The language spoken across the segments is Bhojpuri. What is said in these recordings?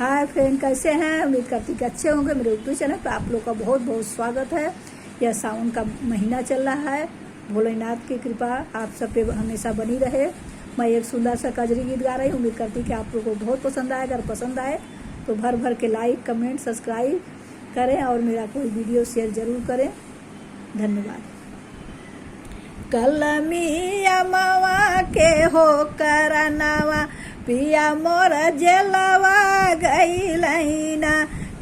हाय फ्रेंड, कैसे हैं? उम्मीद करती कि अच्छे होंगे। मेरे यूट्यूब चैनल पर आप लोग का बहुत बहुत स्वागत है। यह सावन का महीना चल रहा है। भोलेनाथ की कृपा आप सब पे हमेशा बनी रहे। मैं एक सुंदर सा कजरी गीत गा रही हूँ। उम्मीद करती कि आप लोगों को बहुत पसंद आए। अगर पसंद आए तो भर भर के लाइक, कमेंट, सब्सक्राइब करें और मेरा कोई वीडियो शेयर जरूर करें। धन्यवाद। कलमिया मवा के हो करनवा पिया मोर जेलवा गईलैना।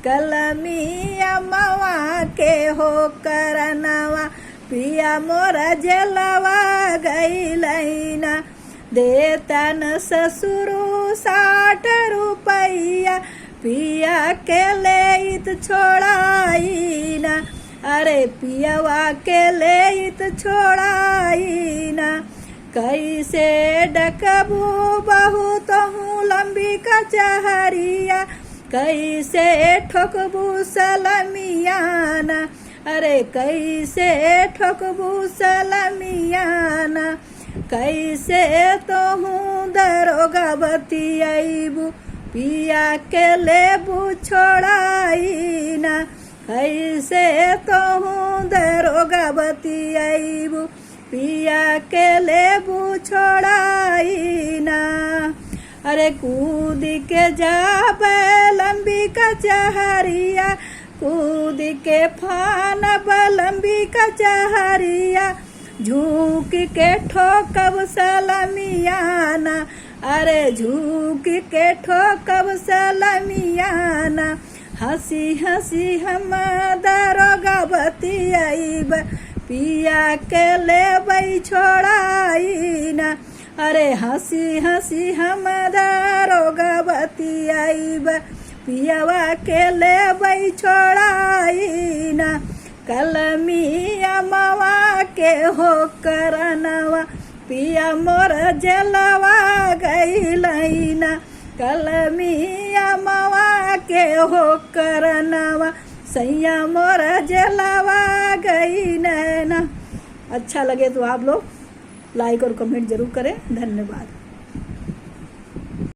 कलमिया मवा के हो करनवा पिया मोर जेलवा गईलैना। देतन ससुरु 60 रुपैया पिया के लेइत छोड़ाईना। अरे पियवा के लेइत छोड़ाईना। कैसे डकबू बहुत हूँ लंबी कचहरिया। कैसे ठोकबू सलमियाना। अरे कैसे ठोकबू सलमियाना। कैसे तो हूँ दरोगा बतियाईबू पिया के लेबू छोड़ाईना। कैसे तो हूँ दरोगा बतियाईबू पिया के लेबू छोड़ाईना। अरे कूद के जाबे लंबी कचहरिया। कूद के फानब लंबी कचहरिया। झूक के ठोकब सलमियाना। अरे झूक के ठोकब सलमियाना। हंसी हंसी हम दरोगा बतियाईब पिया के लेबै छोड़ाईना। अरे हंसी हंसी हम दरोगा बतियाईब पियावा के लेबै छोड़ाईना। कलमिया मवा के हो करनवा पिया मोर जेलवा गईलैना। कलमिया मवा के हो करनवा सैया मोर जेलवा गई नैना। अच्छा लगे तो आप लोग लाइक और कमेंट जरूर करें। धन्यवाद।